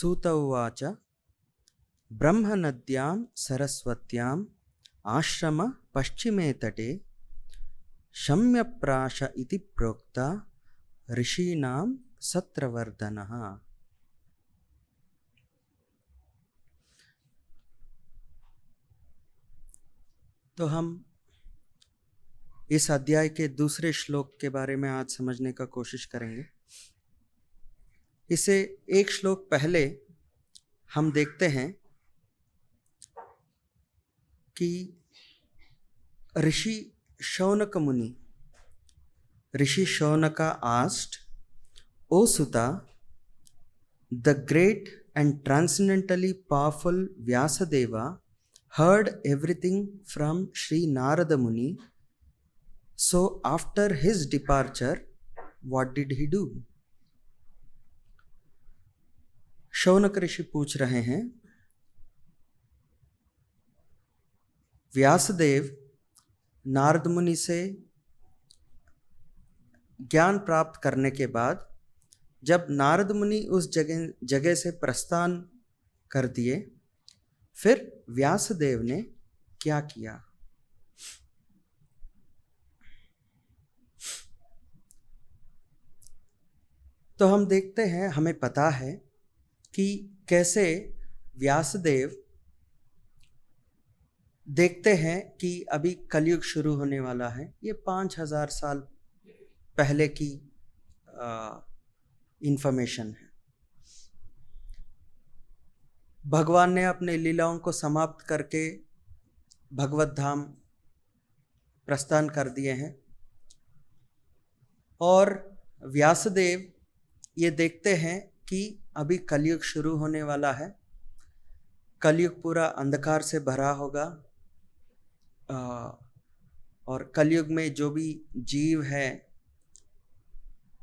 सूत उवाच ब्रह्मनद्यां सरस्वत्याम् आश्रम पश्चिमे तटे शम्यप्राश इति प्रोक्ता ऋषीणां सत्रवर्धनः। तो हम इस अध्याय के दूसरे श्लोक के बारे में आज समझने का कोशिश करेंगे। इसे एक श्लोक पहले हम देखते हैं कि ऋषि शौनक मुनि, ऋषि Shaunaka asked, O Sutta, the great and transcendently powerful Vyasadeva heard everything from Sri Narada Muni. So after his departure, what did he do? Shaunak ऋषि पूछ रहे हैं, व्यासदेव नारद मुनि से ज्ञान प्राप्त करने के बाद जब नारद मुनि उस जगह से प्रस्थान कर दिए, फिर व्यासदेव ने क्या किया? तो हम देखते हैं, हमें पता है कि कैसे व्यासदेव देखते हैं कि अभी कलयुग शुरू होने वाला है। ये 5000 साल पहले की इंफॉर्मेशन है। भगवान ने अपने लीलाओं को समाप्त करके भगवत धाम प्रस्थान कर दिए हैं और व्यासदेव ये देखते हैं कि अभी कलयुग शुरू होने वाला है। कलयुग पूरा अंधकार से भरा होगा और कलयुग में जो भी जीव है,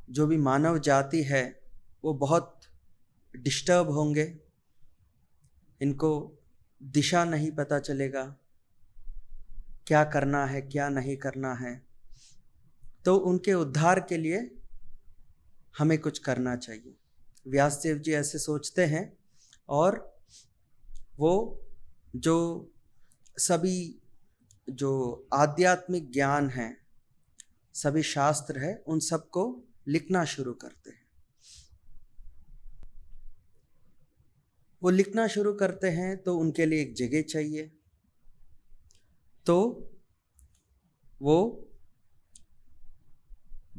जो भी मानव जाति है, वो बहुत डिस्टर्ब होंगे। इनको दिशा नहीं पता चलेगा, क्या करना है क्या नहीं करना है। तो उनके उद्धार के लिए हमें कुछ करना चाहिए। व्यासदेव जी ऐसे सोचते हैं और वो जो सभी जो आध्यात्मिक ज्ञान है, सभी शास्त्र है, उन सबको लिखना शुरू करते हैं। वो लिखना शुरू करते हैं तो उनके लिए एक जगह चाहिए। तो वो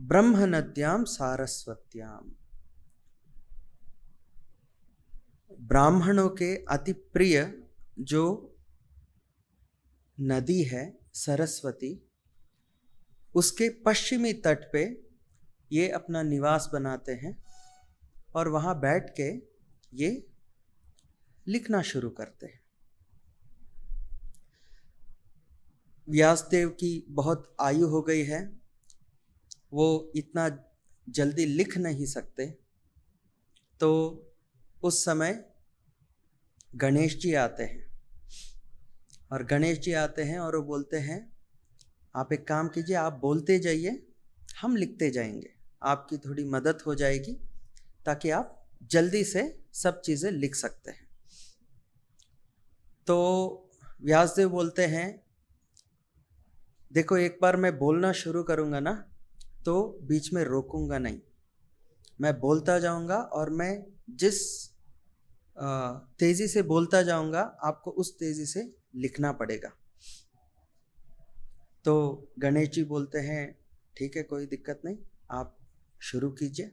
ब्रह्मनद्याम सारस्वत्याम, ब्राह्मणों के अति प्रिय जो नदी है सरस्वती, उसके पश्चिमी तट पे ये अपना निवास बनाते हैं और वहाँ बैठ के ये लिखना शुरू करते हैं। व्यासदेव की बहुत आयु हो गई है, वो इतना जल्दी लिख नहीं सकते। तो उस समय गणेश जी आते हैं और गणेश जी आते हैं और वो बोलते हैं, आप एक काम कीजिए, आप बोलते जाइए, हम लिखते जाएंगे, आपकी थोड़ी मदद हो जाएगी ताकि आप जल्दी से सब चीज़ें लिख सकते हैं। तो व्यासदेव बोलते हैं, देखो एक बार मैं बोलना शुरू करूँगा ना तो बीच में रोकूंगा नहीं, मैं बोलता जाऊँगा और मैं जिस तेज़ी से बोलता जाऊँगा आपको उस तेज़ी से लिखना पड़ेगा। तो गणेश जी बोलते हैं, ठीक है, कोई दिक्कत नहीं, आप शुरू कीजिए।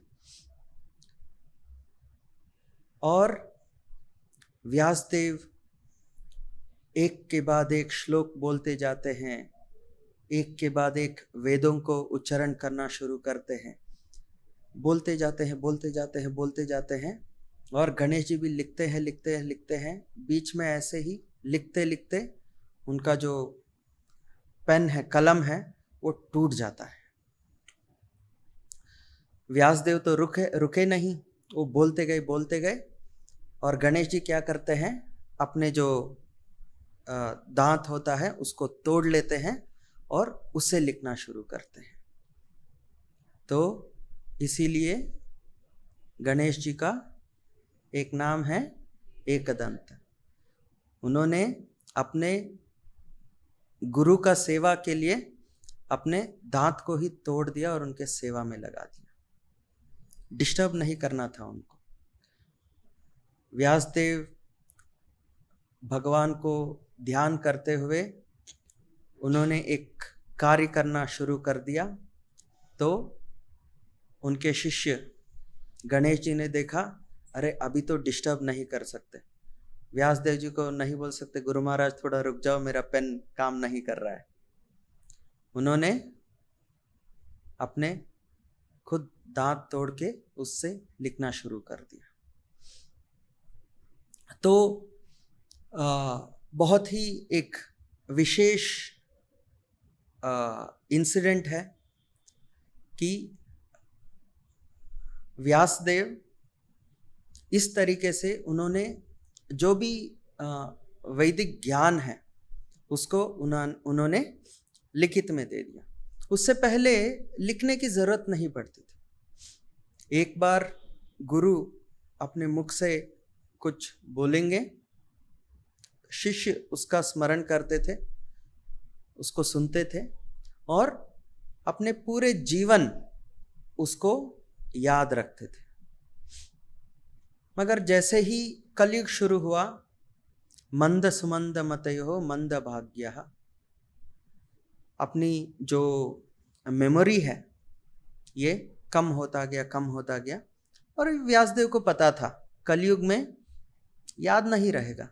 और व्यासदेव एक के बाद एक श्लोक बोलते जाते हैं, एक के बाद एक वेदों को उच्चारण करना शुरू करते हैं, बोलते जाते हैं, बोलते जाते हैं, बोलते जाते हैं। और गणेश जी भी लिखते हैं, लिखते हैं, लिखते हैं। बीच में ऐसे ही लिखते लिखते उनका जो पेन है, कलम है, वो टूट जाता है। व्यासदेव तो रुके नहीं, वो बोलते गए और गणेश जी क्या करते हैं, अपने जो दांत होता है उसको तोड़ लेते हैं और उससे लिखना शुरू करते हैं। तो इसीलिए गणेश जी का एक नाम है एकदंत। उन्होंने अपने गुरु का सेवा के लिए अपने दांत को ही तोड़ दिया और उनके सेवा में लगा दिया। डिस्टर्ब नहीं करना था उनको। व्यासदेव भगवान को ध्यान करते हुए उन्होंने एक कार्य करना शुरू कर दिया। तो उनके शिष्य गणेश जी ने देखा, अरे अभी तो डिस्टर्ब नहीं कर सकते। व्यासदेव जी को नहीं बोल सकते गुरु महाराज थोड़ा रुक जाओ, मेरा पेन काम नहीं कर रहा है। उन्होंने अपने खुद दांत तोड़ के उससे लिखना शुरू कर दिया। तो बहुत ही एक विशेष इंसिडेंट है कि व्यासदेव इस तरीके से उन्होंने जो भी वैदिक ज्ञान है उसको उन्होंने लिखित में दे दिया। उससे पहले लिखने की जरूरत नहीं पड़ती थी। एक बार गुरु अपने मुख से कुछ बोलेंगे, शिष्य उसका स्मरण करते थे, उसको सुनते थे और अपने पूरे जीवन उसको याद रखते थे। मगर जैसे ही कलयुग शुरू हुआ, मंद सुमंद मतयो मंद भाग्यः, अपनी जो मेमोरी है ये कम होता गया और व्यासदेव को पता था कलयुग में याद नहीं रहेगा।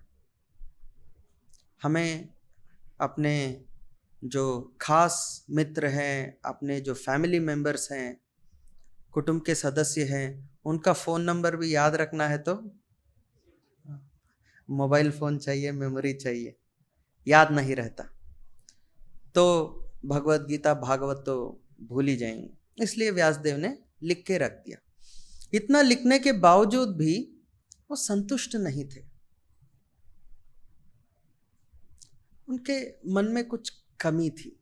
हमें अपने जो खास मित्र हैं, अपने जो फैमिली मेंबर्स हैं, कुटुंब के सदस्य हैं, उनका फ़ोन नंबर भी याद रखना है तो मोबाइल फ़ोन चाहिए, मेमोरी चाहिए, याद नहीं रहता। तो भगवत गीता भागवत तो भूल ही जाएंगे। इसलिए व्यासदेव ने लिख के रख दिया। इतना लिखने के बावजूद भी वो संतुष्ट नहीं थे। उनके मन में कुछ कमी थी।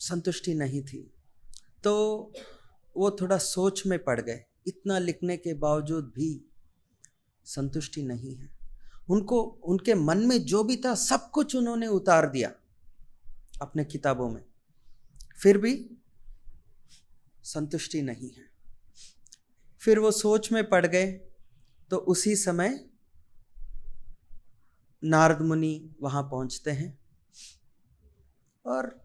संतुष्टि नहीं थी। तो वो थोड़ा सोच में पड़ गए। इतना लिखने के बावजूद भी संतुष्टि नहीं है। उनको उनके मन में जो भी था सब कुछ उन्होंने उतार दिया अपने किताबों में, फिर भी संतुष्टि नहीं है। फिर वो सोच में पड़ गए। तो उसी समय नारद मुनि वहां पहुंचते हैं और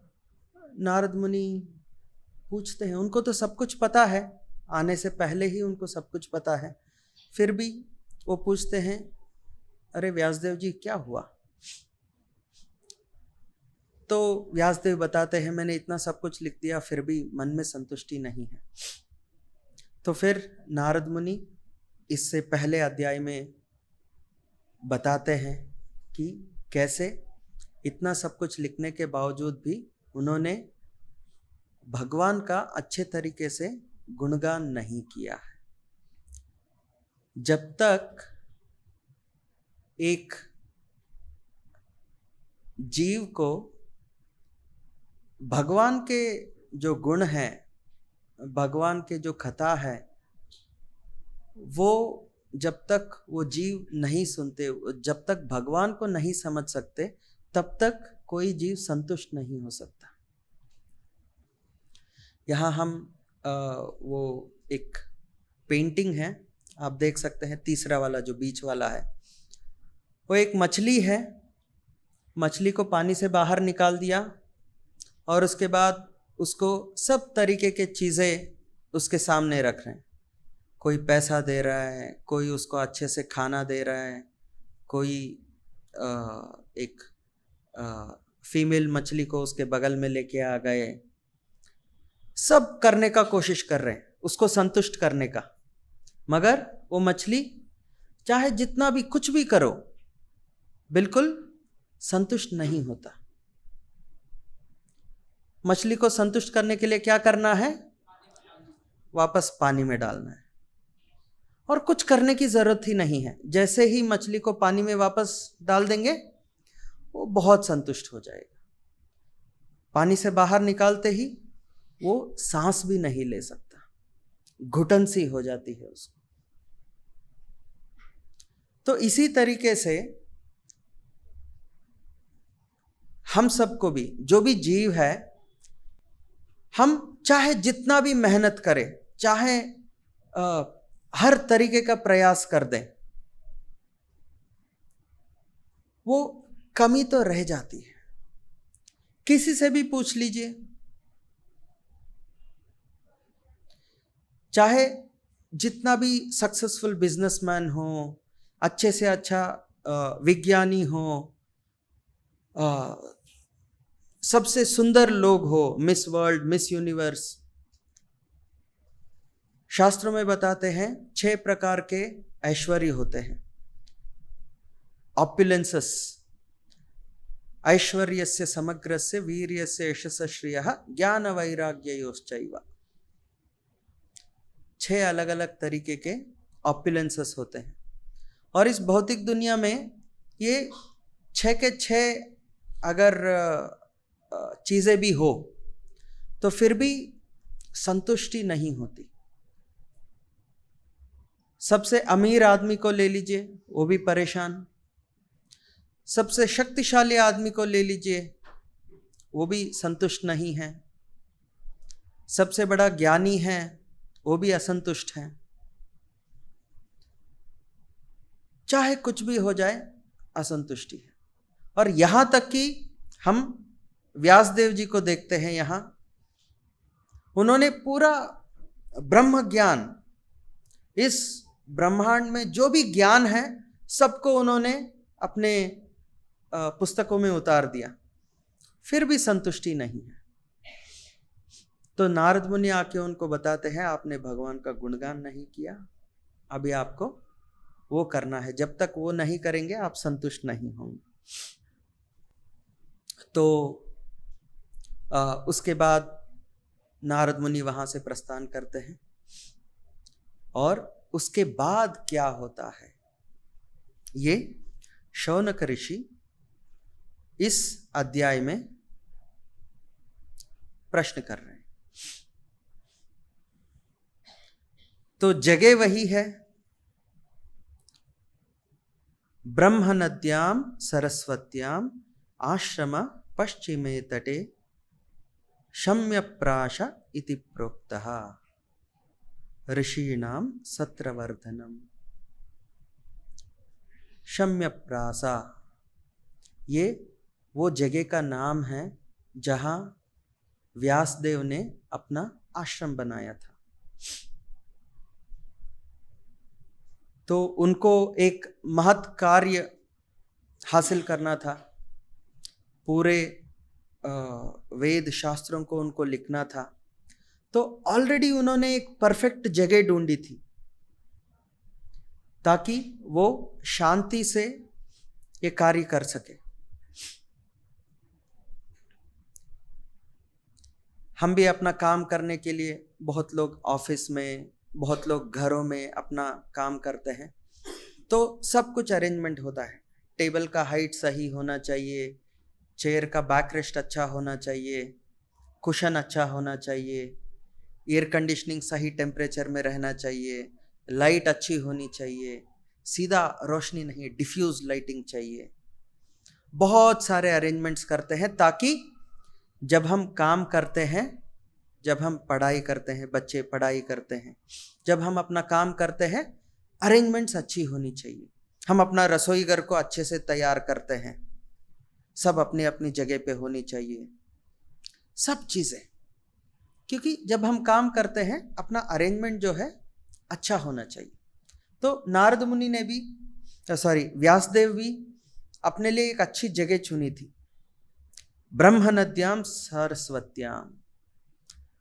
नारद मुनि पूछते हैं, उनको तो सब कुछ पता है, आने से पहले ही उनको सब कुछ पता है, फिर भी वो पूछते हैं, अरे व्यासदेव जी क्या हुआ? तो व्यासदेव बताते हैं, मैंने इतना सब कुछ लिख दिया फिर भी मन में संतुष्टि नहीं है। तो फिर नारद मुनि इससे पहले अध्याय में बताते हैं कि कैसे इतना सब कुछ लिखने के बावजूद भी उन्होंने भगवान का अच्छे तरीके से गुणगान नहीं किया है। जब तक एक जीव को भगवान के जो गुण हैं, भगवान के जो कथा है, वो जब तक वो जीव नहीं सुनते, जब तक भगवान को नहीं समझ सकते, तब तक कोई जीव संतुष्ट नहीं हो सकता। यहाँ हम वो एक पेंटिंग है, आप देख सकते हैं, तीसरा वाला जो बीच वाला है, वो एक मछली है। मछली को पानी से बाहर निकाल दिया और उसके बाद उसको सब तरीके के चीज़ें उसके सामने रख रहे हैं। कोई पैसा दे रहा है, कोई उसको अच्छे से खाना दे रहा है, कोई एक फीमेल मछली को उसके बगल में लेके आ गए। सब करने का कोशिश कर रहे हैं उसको संतुष्ट करने का, मगर वो मछली चाहे जितना भी कुछ भी करो बिल्कुल संतुष्ट नहीं होता। मछली को संतुष्ट करने के लिए क्या करना है? वापस पानी में डालना है और कुछ करने की जरूरत ही नहीं है। जैसे ही मछली को पानी में वापस डाल देंगे वो बहुत संतुष्ट हो जाएगा। पानी से बाहर निकालते ही वो सांस भी नहीं ले सकता, घुटन सी हो जाती है उसको। तो इसी तरीके से हम सबको भी, जो भी जीव है, हम चाहे जितना भी मेहनत करें, चाहे हर तरीके का प्रयास कर दें, वो कमी तो रह जाती है। किसी से भी पूछ लीजिए, चाहे जितना भी सक्सेसफुल बिजनेसमैन हो, अच्छे से अच्छा विज्ञानी हो, सबसे सुंदर लोग हो, मिस वर्ल्ड, मिस यूनिवर्स, शास्त्रों में बताते हैं 6 प्रकार के ऐश्वर्य होते हैं। ऑपुलेंसस, ऐश्वर्यस्य समग्रस्य वीर्यस्य यशस्य श्रियः ज्ञान वैराग्ययोश्चैव। 6 अलग अलग तरीके के ऑपुलेंसस होते हैं। और इस भौतिक दुनिया में ये 6 के 6 अगर चीजें भी हो तो फिर भी संतुष्टि नहीं होती। सबसे अमीर आदमी को ले लीजिए, वो भी परेशान। सबसे शक्तिशाली आदमी को ले लीजिए, वो भी संतुष्ट नहीं है। सबसे बड़ा ज्ञानी है, वो भी असंतुष्ट है। चाहे कुछ भी हो जाए, असंतुष्टि है। और यहां तक कि हम व्यासदेव जी को देखते हैं, यहां उन्होंने पूरा ब्रह्म ज्ञान, इस ब्रह्मांड में जो भी ज्ञान है, सबको उन्होंने अपने पुस्तकों में उतार दिया, फिर भी संतुष्टि नहीं है। तो नारद मुनि आके उनको बताते हैं, आपने भगवान का गुणगान नहीं किया, अभी आपको वो करना है। जब तक वो नहीं करेंगे आप संतुष्ट नहीं होंगे। तो उसके बाद नारद मुनि वहां से प्रस्थान करते हैं। और उसके बाद क्या होता है, ये शौनक ऋषि इस अध्याय में प्रश्न कर रहे हैं। तो जगह वही है, ब्रह्म नद्याम सरस्वत्याम आश्रम पश्चिमे तटे शम्यप्राश इति प्रोक्तः ऋषीणाम सत्रवर्धनम। शम्यप्रासा, ये वो जगह का नाम है जहां व्यासदेव ने अपना आश्रम बनाया था। तो उनको एक महत् कार्य हासिल करना था, पूरे वेद शास्त्रों को उनको लिखना था। तो ऑलरेडी उन्होंने एक परफेक्ट जगह ढूंढी थी ताकि वो शांति से ये कार्य कर सके। हम भी अपना काम करने के लिए, बहुत लोग ऑफिस में, बहुत लोग घरों में अपना काम करते हैं, तो सब कुछ अरेंजमेंट होता है। टेबल का हाइट सही होना चाहिए, चेयर का बैक रेस्ट अच्छा होना चाहिए, कुशन अच्छा होना चाहिए, एयर कंडीशनिंग सही टेम्परेचर में रहना चाहिए, लाइट अच्छी होनी चाहिए, सीधा रोशनी नहीं, डिफ्यूज लाइटिंग चाहिए। बहुत सारे अरेंजमेंट्स करते हैं ताकि जब हम काम करते हैं, जब हम पढ़ाई करते हैं, बच्चे पढ़ाई करते हैं, जब हम अपना काम करते हैं, अरेंजमेंट्स अच्छी होनी चाहिए। हम अपना रसोई घर को अच्छे से तैयार करते हैं, सब अपनी अपनी जगह पे होनी चाहिए सब चीज़ें, क्योंकि जब हम काम करते हैं अपना अरेंजमेंट जो है अच्छा होना चाहिए। तो नारद मुनि ने भी, व्यासदेव भी अपने लिए एक अच्छी जगह चुनी थी, ब्रह्म नद्याम सरस्वत्याम।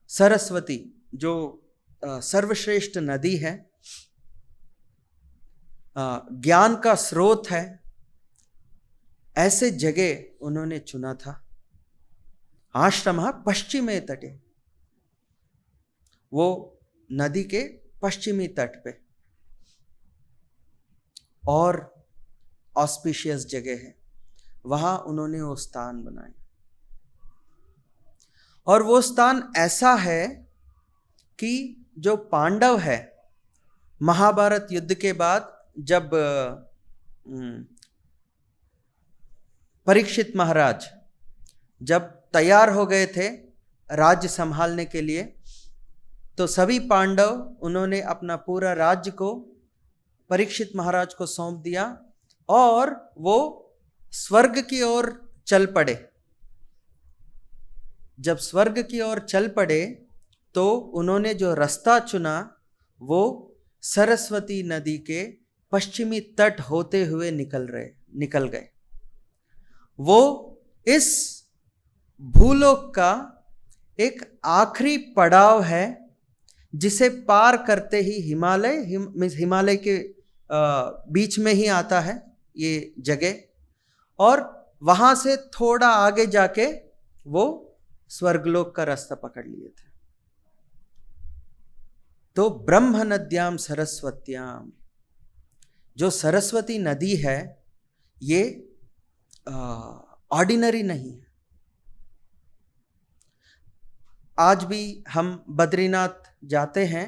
सरस्वती जो सर्वश्रेष्ठ नदी है, ज्ञान का स्रोत है, ऐसे जगह उन्होंने चुना था। आश्रम पश्चिमे तटे, वो नदी के पश्चिमी तट पे, और ऑस्पिशियस जगह है, वहां उन्होंने वो स्थान बनाए। और वो स्थान ऐसा है कि जो पांडव है, महाभारत युद्ध के बाद जब परीक्षित महाराज जब तैयार हो गए थे राज्य संभालने के लिए, तो सभी पांडव उन्होंने अपना पूरा राज्य को परीक्षित महाराज को सौंप दिया और वो स्वर्ग की ओर चल पड़े। जब स्वर्ग की ओर चल पड़े तो उन्होंने जो रास्ता चुना वो सरस्वती नदी के पश्चिमी तट होते हुए निकल गए। वो इस भूलोक का एक आखिरी पड़ाव है जिसे पार करते ही हिमालय के बीच में ही आता है ये जगह, और वहां से थोड़ा आगे जाके वो स्वर्गलोक का रास्ता पकड़ लिए थे। तो ब्रह्म नद्याम सरस्वत्याम, जो सरस्वती नदी है ये ऑर्डिनरी नहीं है। आज भी हम बद्रीनाथ जाते हैं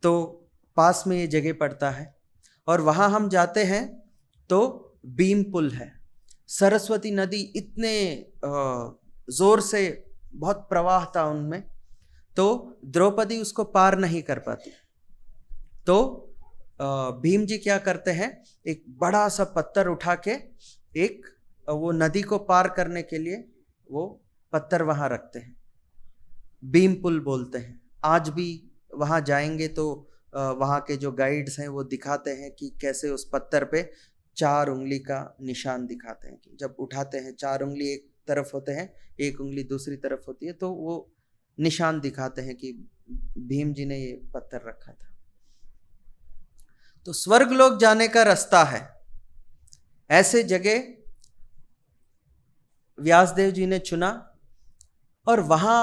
तो पास में ये जगह पड़ता है, और वहाँ हम जाते हैं तो बीम पुल है। सरस्वती नदी इतने जोर से बहुत प्रवाह था उनमें, तो द्रौपदी उसको पार नहीं कर पाती। तो भीम जी क्या करते हैं, एक बड़ा सा पत्थर उठा के एक वो नदी को पार करने के लिए वो पत्थर वहाँ रखते हैं, बीम पुल बोलते हैं। आज भी वहाँ जाएंगे तो वहाँ के जो गाइड्स हैं वो दिखाते हैं कि कैसे उस पत्थर पे 4 उंगली का निशान दिखाते हैं कि जब उठाते हैं 4 उंगली एक तरफ होते हैं, 1 उंगली दूसरी तरफ होती है, तो वो निशान दिखाते हैं कि भीम जी ने ये पत्थर रखा था। तो स्वर्गलोक जाने का रास्ता है। ऐसे जगह व्यासदेव जी ने चुना और वहां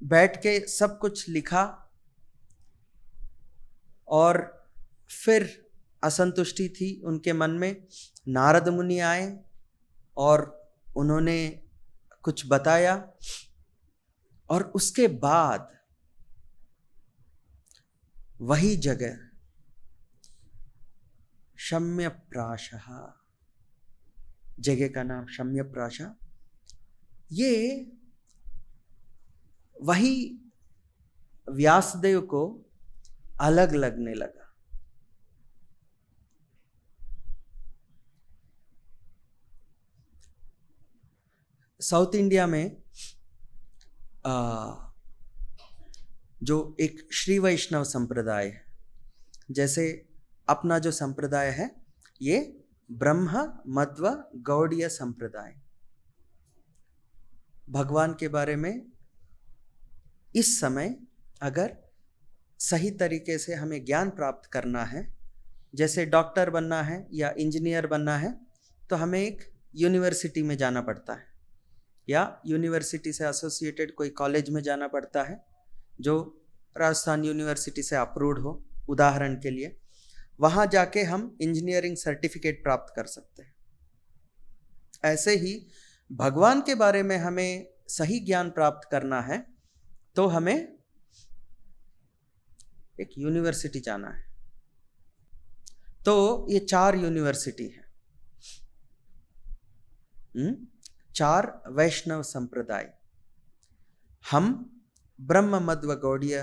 बैठ के सब कुछ लिखा, और फिर असंतुष्टि थी उनके मन में। नारद मुनि आए और उन्होंने कुछ बताया, और उसके बाद वही जगह शम्यप्राशः, जगह का नाम शम्यप्राशः, ये वही व्यासदेव को अलग लगने लगा। साउथ इंडिया में जो एक श्री वैष्णव संप्रदाय है, जैसे अपना जो संप्रदाय है ये ब्रह्म मध्व गौड़ीय संप्रदाय, भगवान के बारे में इस समय अगर सही तरीके से हमें ज्ञान प्राप्त करना है, जैसे डॉक्टर बनना है या इंजीनियर बनना है, तो हमें एक यूनिवर्सिटी में जाना पड़ता है या यूनिवर्सिटी से एसोसिएटेड कोई कॉलेज में जाना पड़ता है जो राजस्थान यूनिवर्सिटी से अप्रूव्ड हो, उदाहरण के लिए। वहाँ जाके हम इंजीनियरिंग सर्टिफिकेट प्राप्त कर सकते हैं। ऐसे ही भगवान के बारे में हमें सही ज्ञान प्राप्त करना है तो हमें एक यूनिवर्सिटी जाना है। तो ये 4 यूनिवर्सिटी है, 4 वैष्णव संप्रदाय। हम ब्रह्म मध्व गौड़ीय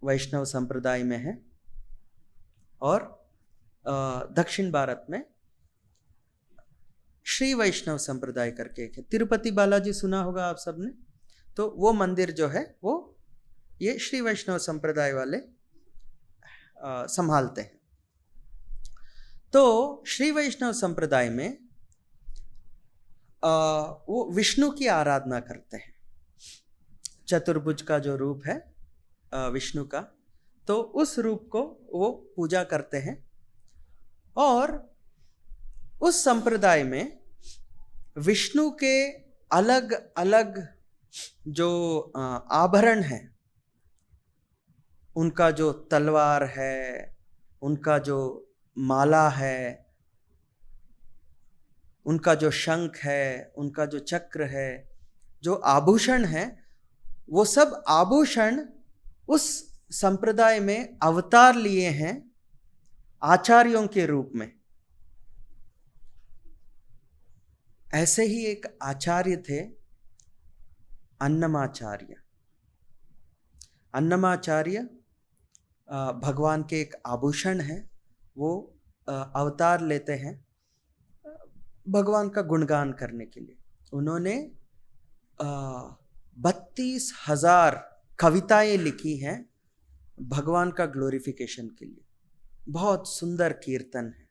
वैष्णव संप्रदाय में हैं, और दक्षिण भारत में श्री वैष्णव संप्रदाय करके एक है। तिरुपति बालाजी सुना होगा आप सबने, तो वो मंदिर जो है वो ये श्री वैष्णव संप्रदाय वाले संभालते हैं। तो श्री वैष्णव संप्रदाय में वो विष्णु की आराधना करते हैं। चतुर्भुज का जो रूप है विष्णु का, तो उस रूप को वो पूजा करते हैं। और उस संप्रदाय में विष्णु के अलग अलग जो आभरण हैं, उनका जो तलवार है, उनका जो माला है, उनका जो शंख है, उनका जो चक्र है, जो आभूषण है, वो सब आभूषण उस संप्रदाय में अवतार लिए हैं आचार्यों के रूप में। ऐसे ही एक आचार्य थे अन्नमाचार्य। अन्नमाचार्य भगवान के एक आभूषण है, वो अवतार लेते हैं भगवान का गुणगान करने के लिए। उन्होंने 32,000 कविताएं लिखी हैं भगवान का ग्लोरिफिकेशन के लिए। बहुत सुंदर कीर्तन है।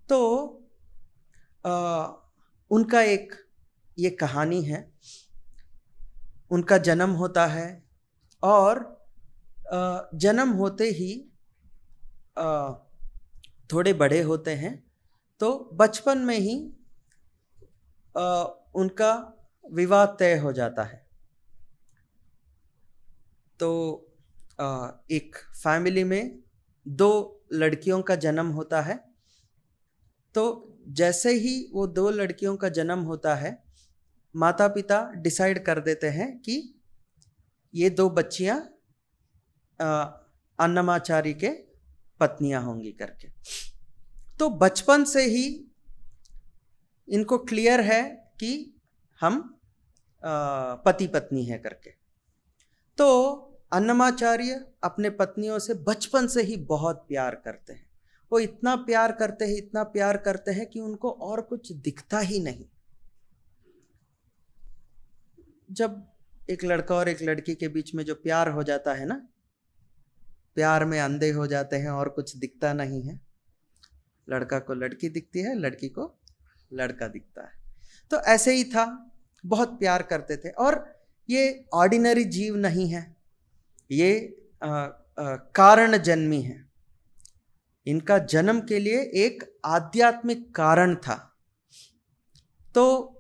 तो उनका एक ये कहानी है। उनका जन्म होता है और जन्म होते ही थोड़े बड़े होते हैं, तो बचपन में ही उनका विवाह तय हो जाता है। तो एक फैमिली में 2 लड़कियों का जन्म होता है। तो जैसे ही वो 2 लड़कियों का जन्म होता है, माता पिता डिसाइड कर देते हैं कि ये 2 बच्चियां अन्नमाचार्य के पत्नियां होंगी करके। तो बचपन से ही इनको क्लियर है कि हम पति पत्नी है करके। तो अन्नमाचार्य अपने पत्नियों से बचपन से ही बहुत प्यार करते हैं। वो इतना प्यार करते हैं कि उनको और कुछ दिखता ही नहीं। जब एक लड़का और एक लड़की के बीच में जो प्यार हो जाता है ना, प्यार में अंधे हो जाते हैं और कुछ दिखता नहीं है। लड़का को लड़की दिखती है, लड़की को लड़का दिखता है। तो ऐसे ही था, बहुत प्यार करते थे। और ये ऑर्डिनरी जीव नहीं है, ये कारण जन्मी है। इनका जन्म के लिए एक आध्यात्मिक कारण था। तो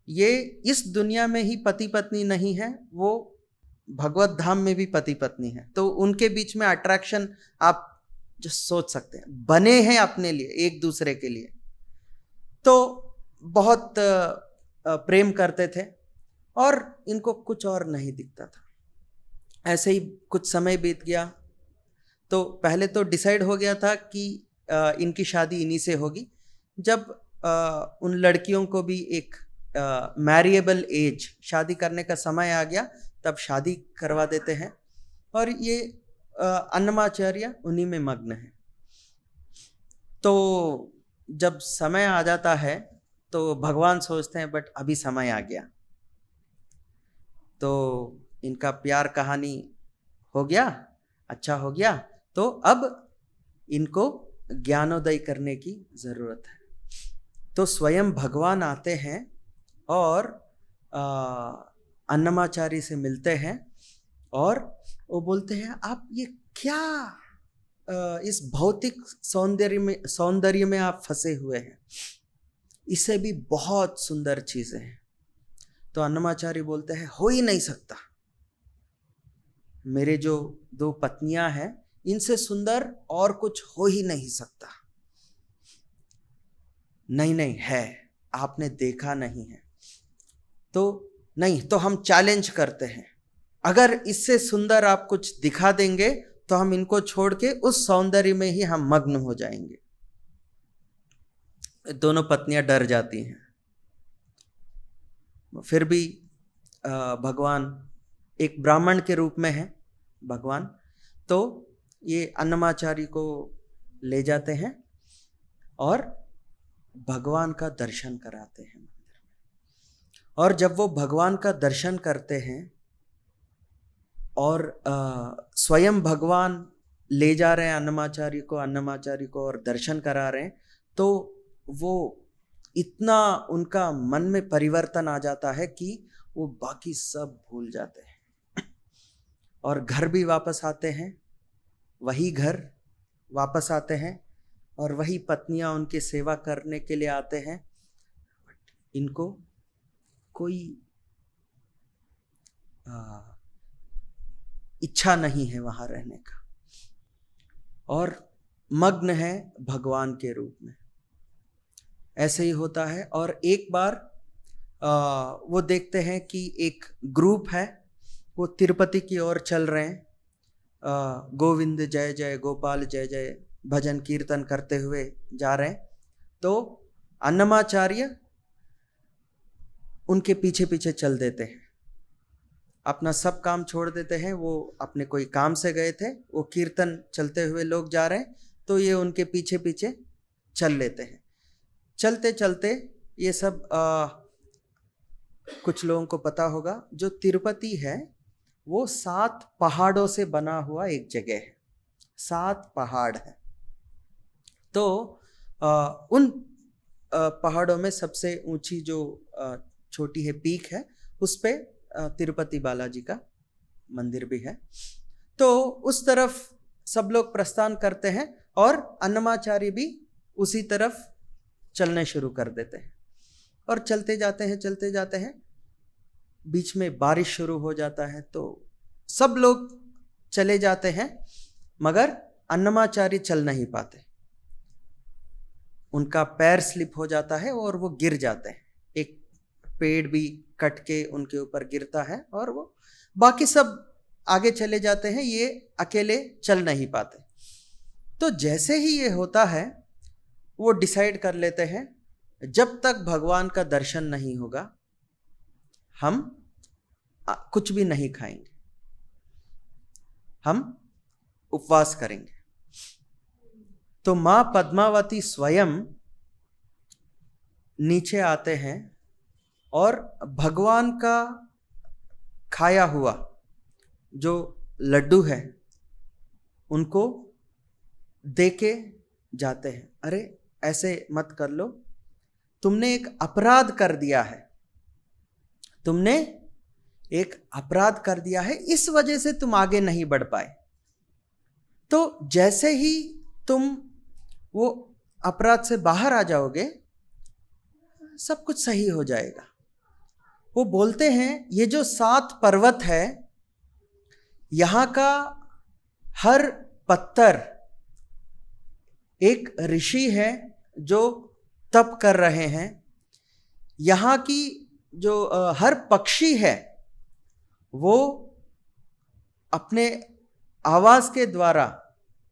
ये इस दुनिया में ही पति पत्नी नहीं है, वो भगवत धाम में भी पति पत्नी है। तो उनके बीच में अट्रैक्शन आप जो सोच सकते हैं, बने हैं अपने लिए, एक दूसरे के लिए। तो बहुत प्रेम करते थे और इनको कुछ और नहीं दिखता था। ऐसे ही कुछ समय बीत गया। तो पहले तो डिसाइड हो गया था कि इनकी शादी इन्हीं से होगी। जब उन लड़कियों को भी एक मैरिएबल एज, शादी करने का समय आ गया, तब शादी करवा देते हैं। और ये अन्नमाचार्य उन्हीं में मग्न है। तो जब समय आ जाता है तो भगवान सोचते हैं बट अभी समय आ गया। तो इनका प्यार कहानी हो गया, अच्छा हो गया। तो अब इनको ज्ञानोदय करने की जरूरत है। तो स्वयं भगवान आते हैं और अन्नमाचार्य से मिलते हैं और वो बोलते हैं, आप ये क्या इस भौतिक सौंदर्य में आप फंसे हुए हैं, इससे भी बहुत सुंदर चीजें हैं। तो अन्नमाचार्य बोलते हैं, हो ही नहीं सकता, मेरे जो 2 पत्नियां हैं इनसे सुंदर और कुछ हो ही नहीं सकता। नहीं है, आपने देखा नहीं है। तो नहीं, तो हम चैलेंज करते हैं, अगर इससे सुंदर आप कुछ दिखा देंगे तो हम इनको छोड़ के उस सौंदर्य में ही हम मग्न हो जाएंगे। दोनों पत्नियां डर जाती हैं। फिर भी भगवान एक ब्राह्मण के रूप में है भगवान, तो ये अन्नमाचार्य को ले जाते हैं और भगवान का दर्शन कराते हैं मंदिर में। और जब वो भगवान का दर्शन करते हैं और स्वयं भगवान ले जा रहे हैं अन्नमाचार्य को और दर्शन करा रहे हैं, तो वो इतना उनका मन में परिवर्तन आ जाता है कि वो बाकी सब भूल जाते हैं और घर भी वापस आते हैं, वही घर वापस आते हैं और वही पत्नियां उनकी सेवा करने के लिए आते हैं। इनको कोई इच्छा नहीं है वहां रहने का और मग्न है भगवान के रूप में। ऐसे ही होता है। और एक बार वो देखते हैं कि एक ग्रुप है, वो तिरुपति की ओर चल रहे हैं, गोविंद जय जय, गोपाल जय जय भजन कीर्तन करते हुए जा रहे हैं। तो अन्नमाचार्य उनके पीछे पीछे चल देते हैं, अपना सब काम छोड़ देते हैं। वो अपने कोई काम से गए थे, वो कीर्तन चलते हुए लोग जा रहे हैं, तो ये उनके पीछे पीछे चल लेते हैं। चलते चलते ये सब कुछ लोगों को पता होगा, जो तिरुपति है वो 7 पहाड़ों से बना हुआ एक जगह है, 7 पहाड़ है। तो उन पहाड़ों में सबसे ऊंची जो छोटी है पीक है, उस पे तिरुपति बालाजी का मंदिर भी है। तो उस तरफ सब लोग प्रस्थान करते हैं और अन्नमाचार्य भी उसी तरफ चलने शुरू कर देते हैं और चलते जाते हैं। बीच में बारिश शुरू हो जाता है, तो सब लोग चले जाते हैं, मगर अन्नमाचार्य चल नहीं पाते। उनका पैर स्लिप हो जाता है और वो गिर जाते हैं। एक पेड़ भी कट के उनके ऊपर गिरता है और वो बाकी सब आगे चले जाते हैं, ये अकेले चल नहीं पाते। तो जैसे ही ये होता है, वो डिसाइड कर लेते हैं, जब तक भगवान का दर्शन नहीं होगा हम कुछ भी नहीं खाएंगे, हम उपवास करेंगे। तो मां पद्मावती स्वयं नीचे आते हैं और भगवान का खाया हुआ जो लड्डू है उनको देके जाते हैं। अरे ऐसे मत कर लो, तुमने एक अपराध कर दिया है, तुमने एक अपराध कर दिया है, इस वजह से तुम आगे नहीं बढ़ पाए। तो जैसे ही तुम वो अपराध से बाहर आ जाओगे, सब कुछ सही हो जाएगा। वो बोलते हैं, ये जो 7 पर्वत है, यहां का हर पत्थर एक ऋषि है जो तप कर रहे हैं। यहां की जो हर पक्षी है वो अपने आवाज के द्वारा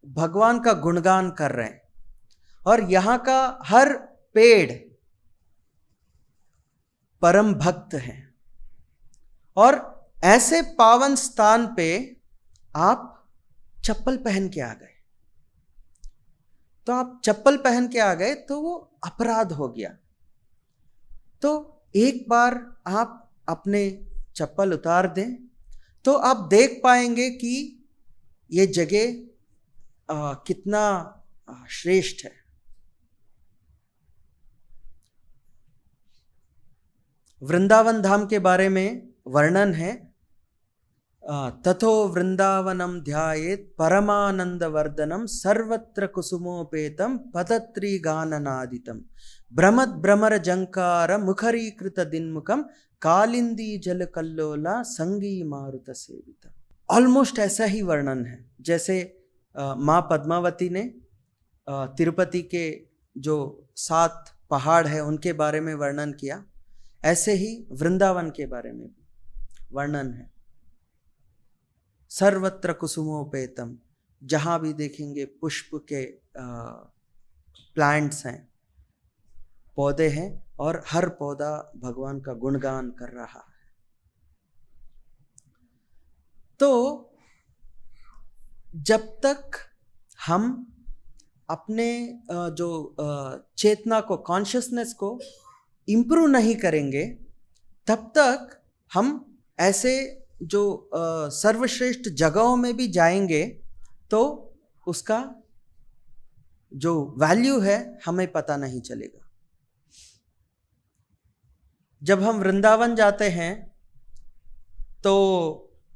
भगवान का गुणगान कर रहे हैं, और यहां का हर पेड़ परम भक्त हैं। और ऐसे पावन स्थान पे आप चप्पल पहन के आ गए, तो आप चप्पल पहन के आ गए तो वो अपराध हो गया। तो एक बार आप अपने चप्पल उतार दें तो आप देख पाएंगे कि ये जगह कितना श्रेष्ठ है। वृंदावन धाम के बारे में वर्णन है, तथो वृंदावनम ध्यायेत परमानंद वर्धनम सर्वत्र कुसुमोपेतम पदत्री गाननादितम भ्रमद भ्रमर जंकार मुखरीकृत दिन्मुखम कालिंदी जल कल्लोला संगी मारुत सेवित। ऑलमोस्ट ऐसा ही वर्णन है जैसे माँ पद्मावती ने तिरुपति के जो 7 पहाड़ है उनके बारे में वर्णन किया, ऐसे ही वृंदावन के बारे में भी वर्णन है। सर्वत्र कुसुमोपेतम, जहां भी देखेंगे पुष्प के प्लांट्स हैं, पौधे हैं, और हर पौधा भगवान का गुणगान कर रहा है। तो जब तक हम अपने जो चेतना को, कॉन्शियसनेस को इम्प्रूव नहीं करेंगे, तब तक हम ऐसे जो सर्वश्रेष्ठ जगहों में भी जाएंगे तो उसका जो वैल्यू है हमें पता नहीं चलेगा। जब हम वृंदावन जाते हैं तो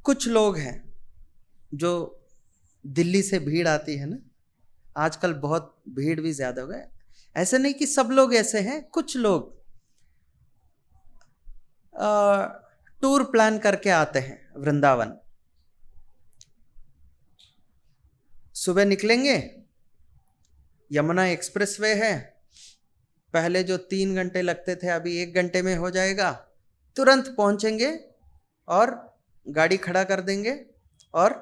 कुछ लोग हैं जो, दिल्ली से भीड़ आती है ना, आजकल बहुत भीड़ भी ज्यादा हो गए, ऐसे नहीं कि सब लोग ऐसे हैं, कुछ लोग टूर प्लान करके आते हैं वृंदावन। सुबह निकलेंगे, यमुना एक्सप्रेसवे है, पहले जो 3 घंटे लगते थे अभी 1 घंटे में हो जाएगा। तुरंत पहुंचेंगे और गाड़ी खड़ा कर देंगे और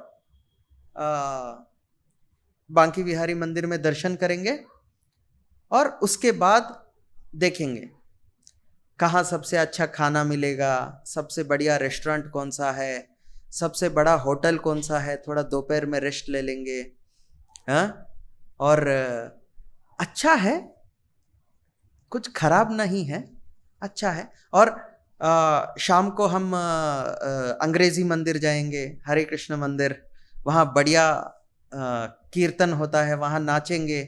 बांकी बिहारी मंदिर में दर्शन करेंगे और उसके बाद देखेंगे कहाँ सबसे अच्छा खाना मिलेगा, सबसे बढ़िया रेस्टोरेंट कौन सा है, सबसे बड़ा होटल कौन सा है, थोड़ा दोपहर में रेस्ट ले लेंगे। हाँ, और अच्छा है, कुछ खराब नहीं है, अच्छा है। और शाम को हम अंग्रेजी मंदिर जाएंगे, हरे कृष्ण मंदिर, वहाँ बढ़िया कीर्तन होता है, वहाँ नाचेंगे।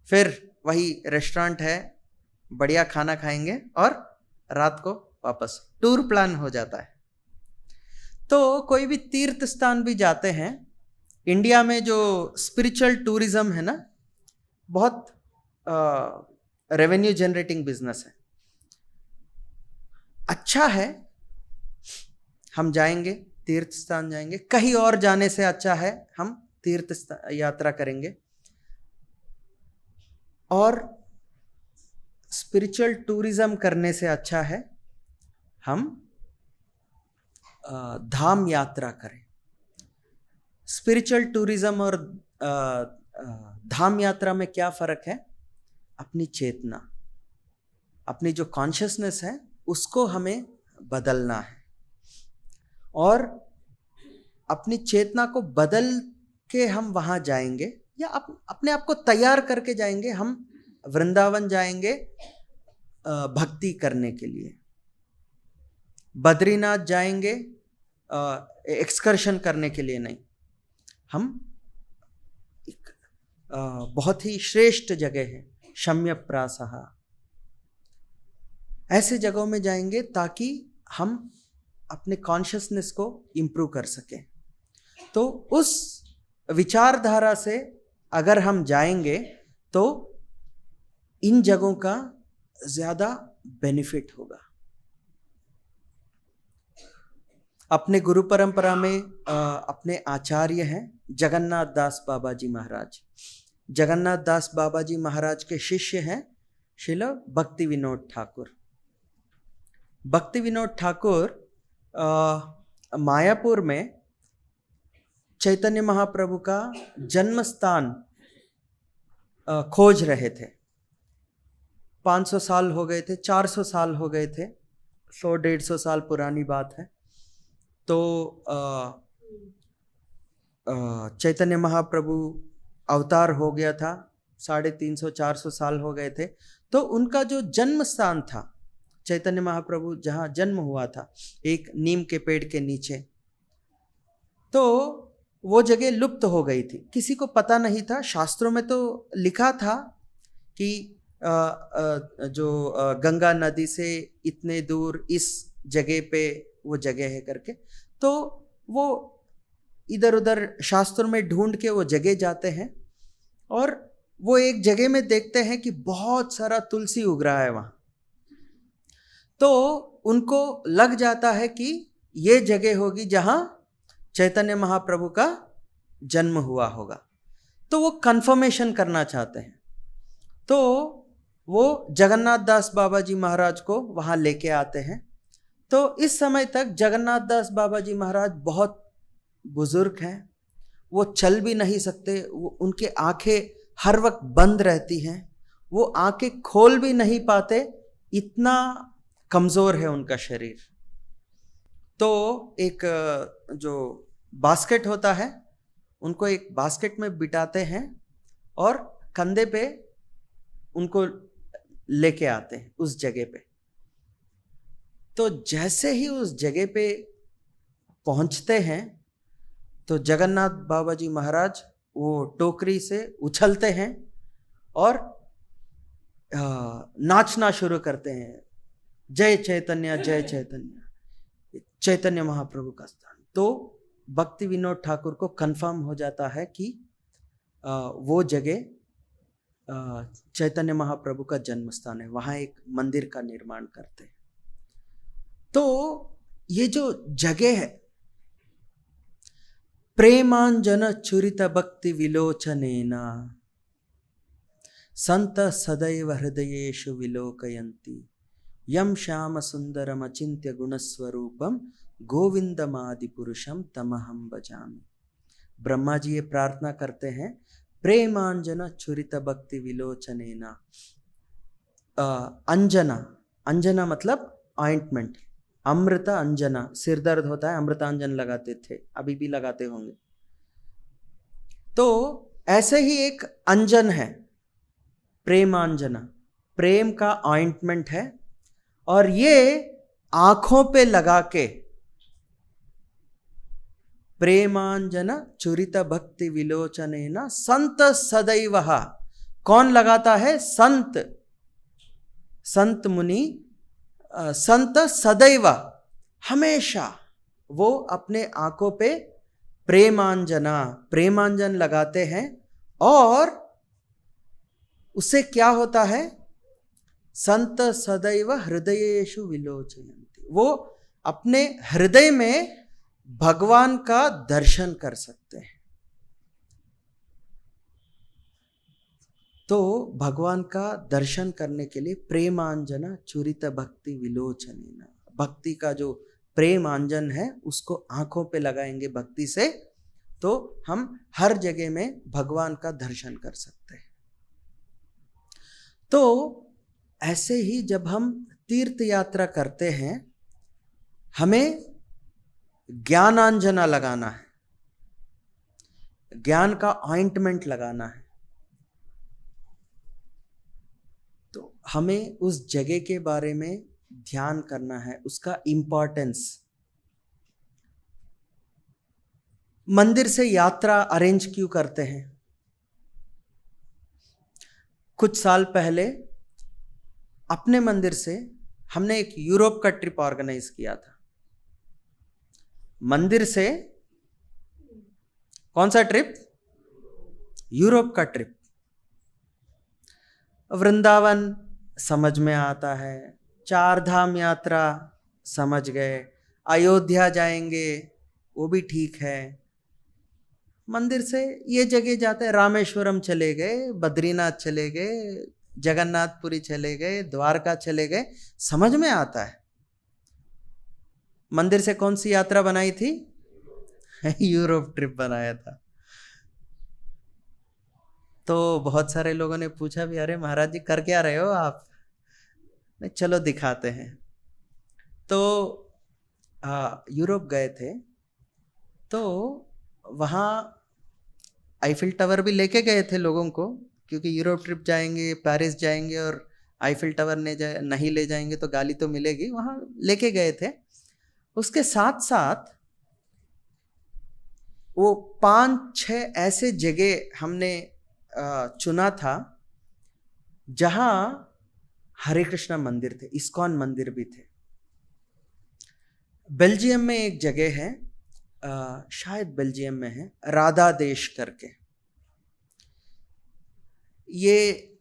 फिर वही रेस्टोरेंट है, बढ़िया खाना खाएंगे और रात को वापस टूर प्लान हो जाता है। तो कोई भी तीर्थ स्थान भी जाते हैं, इंडिया में जो स्पिरिचुअल टूरिज्म है ना, बहुत रेवेन्यू जनरेटिंग बिजनेस है, अच्छा है। हम जाएंगे, तीर्थ स्थान जाएंगे, कहीं और जाने से अच्छा है हम तीर्थ यात्रा करेंगे। और स्पिरिचुअल टूरिज्म करने से अच्छा है हम धाम यात्रा करें। स्पिरिचुअल टूरिज्म और धाम यात्रा में क्या फर्क है? अपनी चेतना, अपनी जो कॉन्शियसनेस है उसको हमें बदलना है और अपनी चेतना को बदल के हम वहाँ जाएंगे या अपने आप को तैयार करके जाएंगे। हम वृंदावन जाएंगे भक्ति करने के लिए, बद्रीनाथ जाएंगे एक्सकर्शन करने के लिए नहीं। हम एक बहुत ही श्रेष्ठ जगह है शम्यप्रासः, ऐसे जगहों में जाएंगे ताकि हम अपने कॉन्शियसनेस को इम्प्रूव कर सकें। तो उस विचारधारा से अगर हम जाएंगे तो इन जगहों का ज्यादा बेनिफिट होगा। अपने गुरु परंपरा में अपने आचार्य हैं जगन्नाथ दास बाबा जी महाराज। जगन्नाथ दास बाबा जी महाराज के शिष्य हैं श्रील भक्ति विनोद ठाकुर। भक्ति विनोद ठाकुर मायापुर में चैतन्य महाप्रभु का जन्म स्थान खोज रहे थे। 500 साल हो गए थे, 400 साल हो गए थे, 100-150 साल पुरानी बात है। तो चैतन्य महाप्रभु अवतार हो गया था, 350-400 साल हो गए थे। तो उनका जो जन्म स्थान था, चैतन्य महाप्रभु जहाँ जन्म हुआ था, एक नीम के पेड़ के नीचे, तो वो जगह लुप्त हो गई थी, किसी को पता नहीं था। शास्त्रों में तो लिखा था कि जो गंगा नदी से इतने दूर इस जगह पे वो जगह है करके। तो वो इधर उधर शास्त्रों में ढूंढ के वो जगह जाते हैं और वो एक जगह में देखते हैं कि बहुत सारा तुलसी उग रहा है वहाँ। तो उनको लग जाता है कि ये जगह होगी जहाँ चैतन्य महाप्रभु का जन्म हुआ होगा। तो वो कंफर्मेशन करना चाहते हैं। तो वो जगन्नाथ दास बाबा जी महाराज को वहाँ लेके आते हैं। तो इस समय तक जगन्नाथ दास बाबा जी महाराज बहुत बुजुर्ग हैं, वो चल भी नहीं सकते, वो उनके आंखें हर वक्त बंद रहती हैं, वो आंखें खोल भी नहीं पाते, इतना कमज़ोर है उनका शरीर। तो एक जो बास्केट होता है, उनको एक बास्केट में बिठाते हैं और कंधे पे उनको लेके आते हैं उस जगह पे। तो जैसे ही उस जगह पे पहुंचते हैं तो जगन्नाथ बाबा जी महाराज वो टोकरी से उछलते हैं और नाचना शुरू करते हैं, जय चैतन्य जय चैतन्य, चैतन्य महाप्रभु का स्थान। तो भक्ति विनोद ठाकुर को कंफर्म हो जाता है कि वो जगह चैतन्य महाप्रभु का जन्म स्थान है, वहाँ एक मंदिर का निर्माण करते हैं। तो ये जो जगह है, प्रेमांजन चुरित भक्ति विलोचनेना संत सदैव हृदयेषु विलोकयन्ति यम श्याम सुंदरम अचिंत्य गुणस्वरूपम गोविंदमादि पुरुषम तमहम भजामि। ब्रह्मा जी ये प्रार्थना करते हैं, प्रेमांजना छुरित भक्ति विलोचनेना। अंजना, अंजना मतलब ऑइंटमेंट, अमृत अंजना, सिर दर्द होता है अमृतांजन लगाते थे, अभी भी लगाते होंगे। तो ऐसे ही एक अंजन है प्रेमांजना, प्रेम का ऑइंटमेंट है, और ये आंखों पे लगा के, प्रेमांजन चुरित भक्ति विलोचनेना संत सदैव। कौन लगाता है? संत, संत मुनि, संत सदैव, हमेशा वो अपने आंखों पे प्रेमांजना, प्रेमांजन लगाते हैं। और उससे क्या होता है? संत सदैव हृदयेषु विलोचयन्ति, वो अपने हृदय में भगवान का दर्शन कर सकते हैं। तो भगवान का दर्शन करने के लिए प्रेमांजना चुरित भक्ति विलोचनेना, भक्ति का जो प्रेमांजन है उसको आंखों पे लगाएंगे भक्ति से, तो हम हर जगह में भगवान का दर्शन कर सकते हैं। तो ऐसे ही जब हम तीर्थ यात्रा करते हैं, हमें ज्ञानांजना लगाना है, ज्ञान का ऑइंटमेंट लगाना है। तो हमें उस जगह के बारे में ध्यान करना है, उसका इंपॉर्टेंस। मंदिर से यात्रा अरेंज क्यों करते हैं? कुछ साल पहले अपने मंदिर से हमने एक यूरोप का ट्रिप ऑर्गेनाइज किया था। मंदिर से कौन सा ट्रिप? यूरोप का ट्रिप। वृंदावन समझ में आता है, चार धाम यात्रा समझ गए, अयोध्या जाएंगे वो भी ठीक है। मंदिर से ये जगह जाते हैं, रामेश्वरम चले गए, बद्रीनाथ चले गए, जगन्नाथपुरी चले गए, द्वारका चले गए, समझ में आता है। मंदिर से कौन सी यात्रा बनाई थी? यूरोप ट्रिप बनाया था। तो बहुत सारे लोगों ने पूछा भी, अरे महाराज जी कर क्या रहे हो आप? नहीं, चलो दिखाते हैं। तो यूरोप गए थे, तो वहाँ आईफिल टावर भी लेके गए थे लोगों को, क्योंकि यूरोप ट्रिप जाएंगे, पेरिस जाएंगे और आईफिल टावर नहीं ले जाएंगे तो गाली तो मिलेगी, वहाँ लेके गए थे। उसके साथ साथ वो 5-6 ऐसे जगह हमने चुना था जहाँ हरे कृष्णा मंदिर थे, इस्कॉन मंदिर भी थे। बेल्जियम में एक जगह है, शायद बेल्जियम में है, राधा देश करके। ये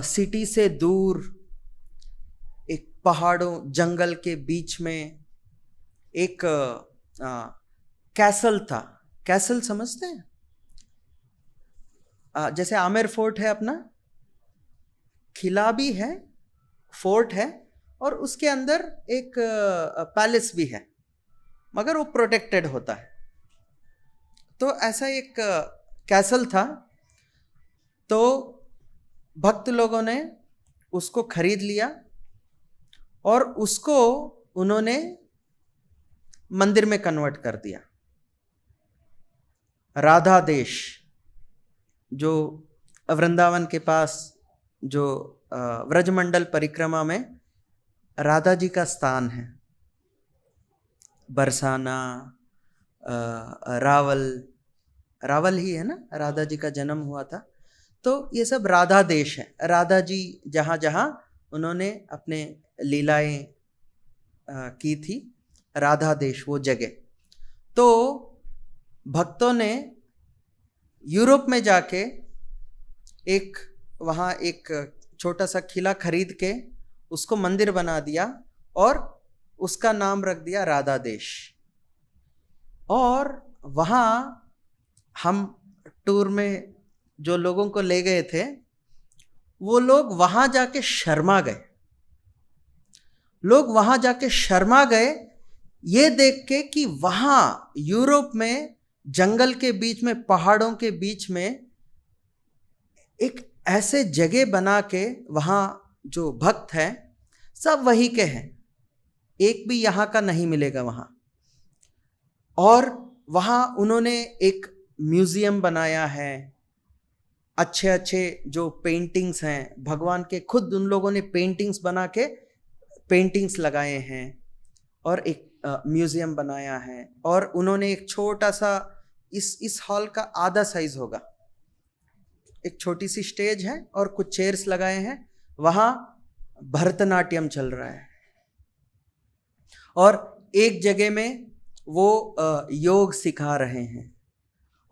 सिटी से दूर एक पहाड़ों जंगल के बीच में एक कैसल था। कैसल समझते हैं? जैसे आमेर फोर्ट है अपना, किला भी है, फोर्ट है, और उसके अंदर एक पैलेस भी है, मगर वो प्रोटेक्टेड होता है। तो ऐसा एक कैसल था। तो भक्त लोगों ने उसको खरीद लिया और उसको उन्होंने मंदिर में कन्वर्ट कर दिया। राधा देश, जो वृंदावन के पास, जो व्रजमंडल परिक्रमा में राधा जी का स्थान है, बरसाना, रावल ही है ना, राधा जी का जन्म हुआ था। तो ये सब राधा देश है। राधा जी जहाँ जहाँ उन्होंने अपने लीलाएं की थी, राधा देश वो जगह। तो भक्तों ने यूरोप में जाके वहाँ एक छोटा सा किला खरीद के उसको मंदिर बना दिया और उसका नाम रख दिया राधा देश। और वहाँ हम टूर में जो लोगों को ले गए थे, वो लोग वहां जाके शर्मा गए। लोग वहां जाके शर्मा गए ये देख के कि वहां यूरोप में जंगल के बीच में, पहाड़ों के बीच में एक ऐसे जगह बना के, वहां जो भक्त हैं सब वही के हैं, एक भी यहाँ का नहीं मिलेगा वहां। और वहां उन्होंने एक म्यूजियम बनाया है, अच्छे अच्छे जो पेंटिंग्स हैं भगवान के, खुद उन लोगों ने पेंटिंग्स बना के पेंटिंग्स लगाए हैं और एक म्यूजियम बनाया है। और उन्होंने एक छोटा सा, इस हॉल का आधा साइज होगा, एक छोटी सी स्टेज है और कुछ चेयर्स लगाए हैं, वहां भरतनाट्यम चल रहा है। और एक जगह में वो योग सिखा रहे हैं,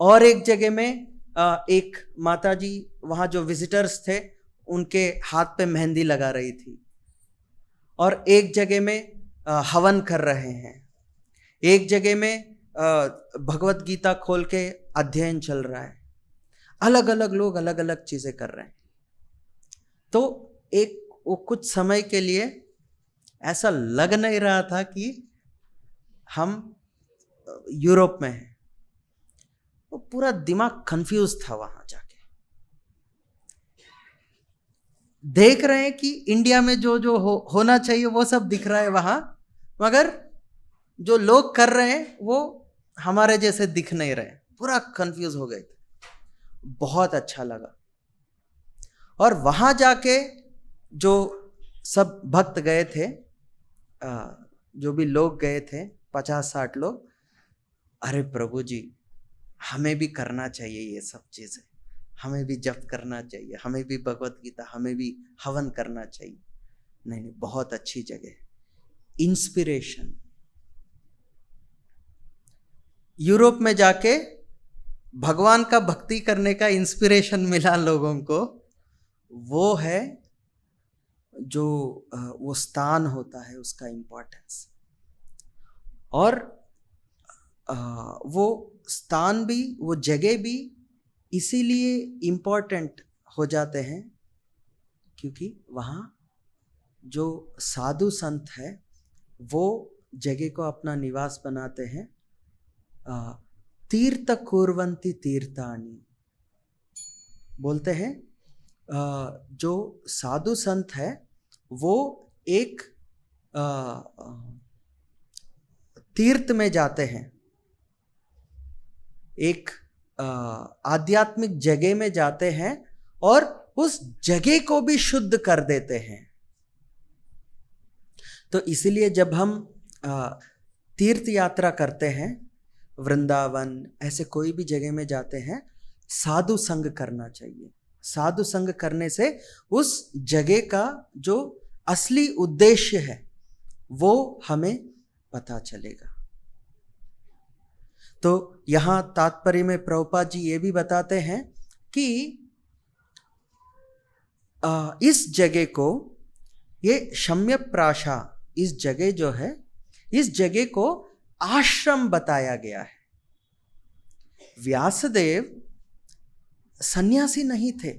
और एक जगह में एक माताजी वहां जो विजिटर्स थे उनके हाथ पे मेहंदी लगा रही थी, और एक जगह में हवन कर रहे हैं, एक जगह में भगवत गीता खोल के अध्ययन चल रहा है। अलग अलग लोग अलग अलग चीजें कर रहे हैं। तो वो कुछ समय के लिए ऐसा लग नहीं रहा था कि हम यूरोप में हैं। वो पूरा दिमाग कंफ्यूज था। वहां जाके देख रहे हैं कि इंडिया में जो जो होना चाहिए वो सब दिख रहा है वहां, मगर जो लोग कर रहे हैं वो हमारे जैसे दिख नहीं रहे। पूरा कंफ्यूज हो गए थे। बहुत अच्छा लगा। और वहां जाके जो सब भक्त गए थे, जो भी लोग गए थे 50-60 लोग, अरे प्रभु जी हमें भी करना चाहिए ये सब चीजें, हमें भी जप करना चाहिए, हमें भी भगवत गीता, हमें भी हवन करना चाहिए। नहीं, बहुत अच्छी जगह है। इंस्पिरेशन। यूरोप में जाके भगवान का भक्ति करने का इंस्पिरेशन मिला लोगों को, वो है जो वो स्थान होता है उसका इम्पोर्टेंस। और वो स्थान भी, वो जगह भी इसीलिए इम्पोर्टेंट हो जाते हैं क्योंकि वहाँ जो साधु संत है वो जगह को अपना निवास बनाते हैं। तीर्थ कुर्वन्ति तीर्थानि बोलते हैं। जो साधु संत है वो एक तीर्थ में जाते हैं, एक आध्यात्मिक जगह में जाते हैं और उस जगह को भी शुद्ध कर देते हैं। तो इसलिए जब हम तीर्थ यात्रा करते हैं, वृंदावन ऐसे कोई भी जगह में जाते हैं, साधु संग करना चाहिए। साधु संग करने से उस जगह का जो असली उद्देश्य है वो हमें पता चलेगा। तो यहां तात्पर्य में प्रभुपाद जी ये भी बताते हैं कि इस जगह को, ये शम्यप्राशा, इस जगह जो है, इस जगह को आश्रम बताया गया है। व्यासदेव सन्यासी नहीं थे,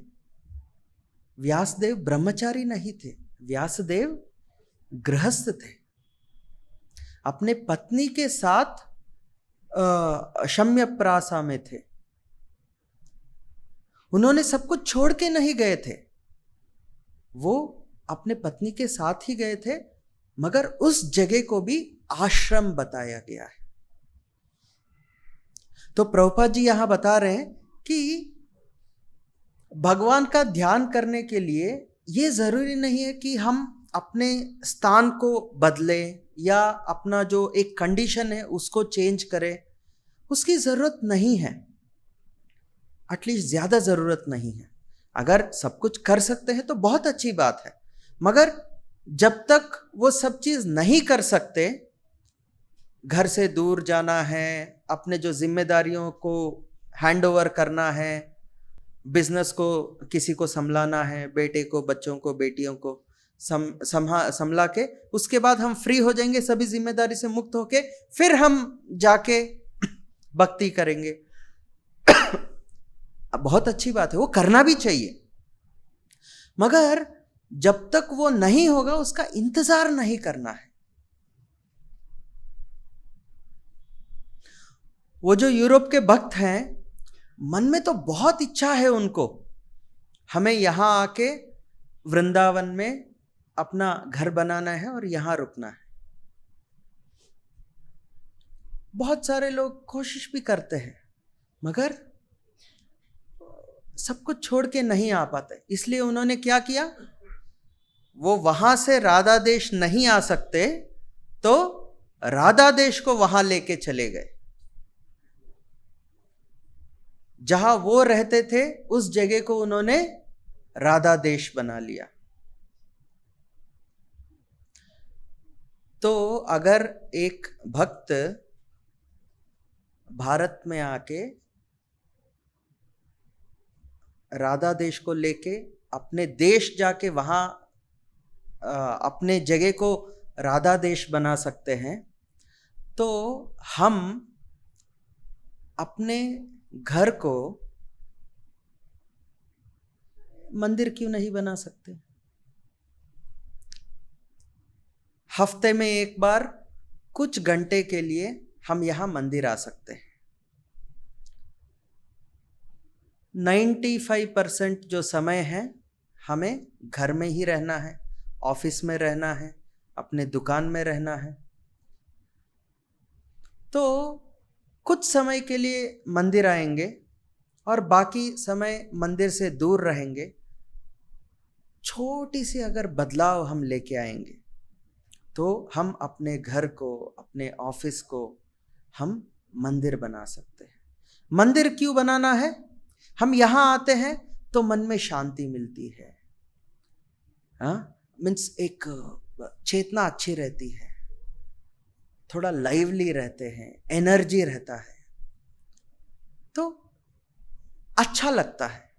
व्यासदेव ब्रह्मचारी नहीं थे, व्यासदेव गृहस्थ थे। अपने पत्नी के साथ शम्यप्रासा में थे। उन्होंने सब कुछ छोड़ के नहीं गए थे, वो अपने पत्नी के साथ ही गए थे, मगर उस जगह को भी आश्रम बताया गया है। तो प्रभुपाद जी यहां बता रहे हैं कि भगवान का ध्यान करने के लिए ये जरूरी नहीं है कि हम अपने स्थान को बदलें या अपना जो एक कंडीशन है उसको चेंज करें। उसकी जरूरत नहीं है, एटलीस्ट ज्यादा जरूरत नहीं है। अगर सब कुछ कर सकते हैं तो बहुत अच्छी बात है, मगर जब तक वो सब चीज नहीं कर सकते, घर से दूर जाना है, अपने जो जिम्मेदारियों को हैंड ओवर करना है, बिजनेस को किसी को संभालना है, बेटे को, बच्चों को, बेटियों को संभला के, उसके बाद हम फ्री हो जाएंगे, सभी जिम्मेदारी से मुक्त होके फिर हम जाके भक्ति करेंगे। बहुत अच्छी बात है, वो करना भी चाहिए, मगर जब तक वो नहीं होगा उसका इंतजार नहीं करना है। वो जो यूरोप के भक्त हैं, मन में तो बहुत इच्छा है उनको, हमें यहां आके वृंदावन में अपना घर बनाना है और यहां रुकना है। बहुत सारे लोग कोशिश भी करते हैं, मगर सब कुछ छोड़ के नहीं आ पाते। इसलिए उन्होंने क्या किया, वो वहां से राधा देश नहीं आ सकते तो राधा देश को वहां लेके चले गए। जहां वो रहते थे उस जगह को उन्होंने राधा देश बना लिया। तो अगर एक भक्त भारत में आके राधा देश को लेके अपने देश जाके वहां अपने जगह को राधा देश बना सकते हैं, तो हम अपने घर को मंदिर क्यों नहीं बना सकते? हफ्ते में एक बार कुछ घंटे के लिए हम यहां मंदिर आ सकते हैं। 95% जो समय है हमें घर में ही रहना है, ऑफिस में रहना है, अपने दुकान में रहना है। तो कुछ समय के लिए मंदिर आएंगे और बाकी समय मंदिर से दूर रहेंगे। छोटी सी अगर बदलाव हम लेके आएंगे तो हम अपने घर को, अपने ऑफिस को हम मंदिर बना सकते हैं। मंदिर क्यों बनाना है? हम यहां आते हैं तो मन में शांति मिलती है, मीन्स एक चेतना अच्छी रहती है, थोड़ा लाइवली रहते हैं, एनर्जी रहता है, तो अच्छा लगता है।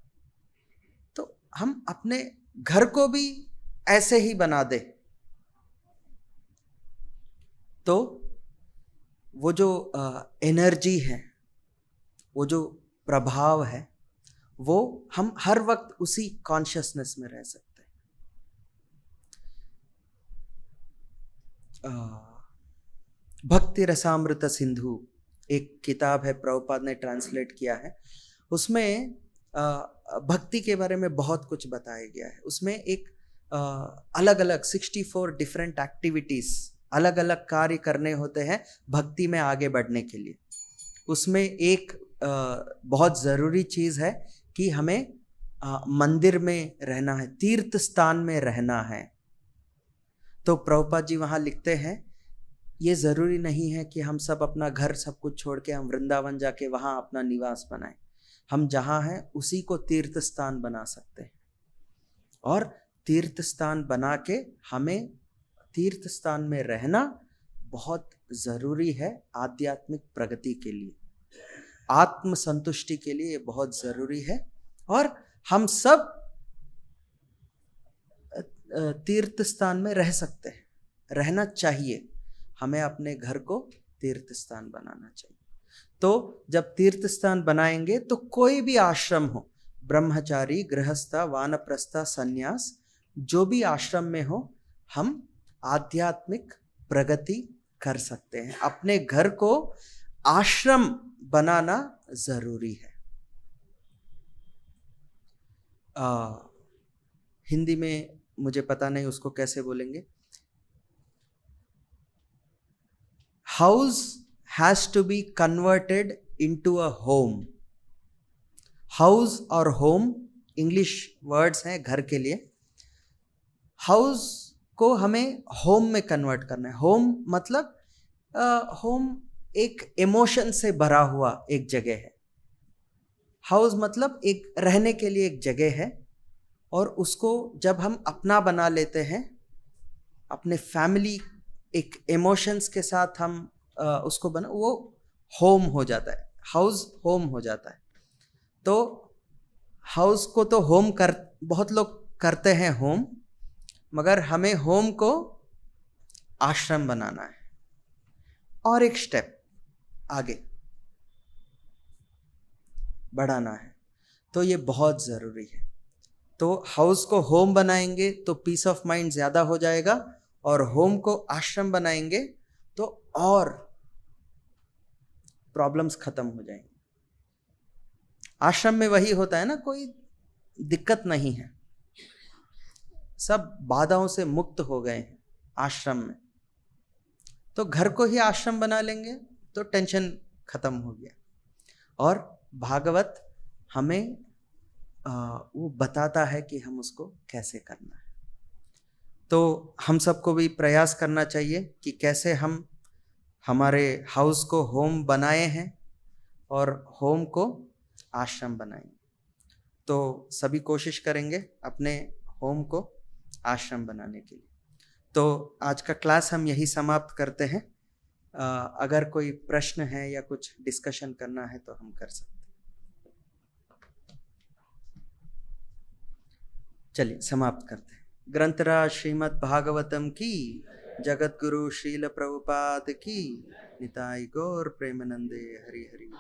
तो हम अपने घर को भी ऐसे ही बना दे तो वो जो एनर्जी है, वो जो प्रभाव है, वो हम हर वक्त उसी कॉन्शियसनेस में रह सकते हैं। भक्ति रसामृत सिंधु एक किताब है, प्रभुपाद ने ट्रांसलेट किया है। उसमें भक्ति के बारे में बहुत कुछ बताया गया है। उसमें एक अलग अलग 64 डिफरेंट एक्टिविटीज, अलग अलग कार्य करने होते हैं भक्ति में आगे बढ़ने के लिए। उसमें एक बहुत ज़रूरी चीज़ है कि हमें मंदिर में रहना है, तीर्थ स्थान में रहना है। तो प्रभुपाद जी वहाँ लिखते हैं, ये ज़रूरी नहीं है कि हम सब अपना घर सब कुछ छोड़ के हम वृंदावन जाके वहाँ अपना निवास बनाएं। हम जहाँ हैं उसी को तीर्थ स्थान बना सकते हैं, और तीर्थ स्थान बना के हमें तीर्थ स्थान में रहना बहुत ज़रूरी है आध्यात्मिक प्रगति के लिए, आत्म संतुष्टि के लिए ये बहुत ज़रूरी है। और हम सब तीर्थ स्थान में रह सकते हैं, रहना चाहिए। हमें अपने घर को तीर्थ स्थान बनाना चाहिए। तो जब तीर्थ स्थान बनाएंगे तो कोई भी आश्रम हो, ब्रह्मचारी, गृहस्था, वानप्रस्था, सन्यास, जो भी आश्रम में हो, हम आध्यात्मिक प्रगति कर सकते हैं। अपने घर को आश्रम बनाना जरूरी है। हिंदी में मुझे पता नहीं उसको कैसे बोलेंगे। House has to be converted into a home. House और होम इंग्लिश वर्ड्स हैं घर के लिए। हाउस को हमें होम में कन्वर्ट करना है। होम मतलब होम एक इमोशन से भरा हुआ एक जगह है। हाउस मतलब एक रहने के लिए एक जगह है, और उसको जब हम अपना बना लेते हैं, अपने फैमिली एक इमोशंस के साथ हम उसको बना, वो होम हो जाता है, हाउस होम हो जाता है। तो हाउस को तो होम कर बहुत लोग करते हैं होम, मगर हमें होम को आश्रम बनाना है। और एक स्टेप आगे बढ़ाना है। तो ये बहुत ज़रूरी है। तो हाउस को होम बनाएंगे तो पीस ऑफ माइंड ज़्यादा हो जाएगा, और होम को आश्रम बनाएंगे तो और प्रॉब्लम्स खत्म हो जाएंगे। आश्रम में वही होता है ना, कोई दिक्कत नहीं है, सब बाधाओं से मुक्त हो गए हैं आश्रम में। तो घर को ही आश्रम बना लेंगे तो टेंशन खत्म हो गया। और भागवत हमें वो बताता है कि हम उसको कैसे करना है। तो हम सबको भी प्रयास करना चाहिए कि कैसे हम हमारे हाउस को होम बनाए हैं और होम को आश्रम बनाएंगे। तो सभी कोशिश करेंगे अपने होम को आश्रम बनाने के लिए। तो आज का क्लास हम यही समाप्त करते हैं। अगर कोई प्रश्न है या कुछ डिस्कशन करना है तो हम कर सकते हैं। चलिए समाप्त करते हैं। ग्रंथराज श्रीमद् भागवतम की, जगत गुरु श्रील प्रभुपाद की, निताई गौर प्रेमानंदे हरि हरि।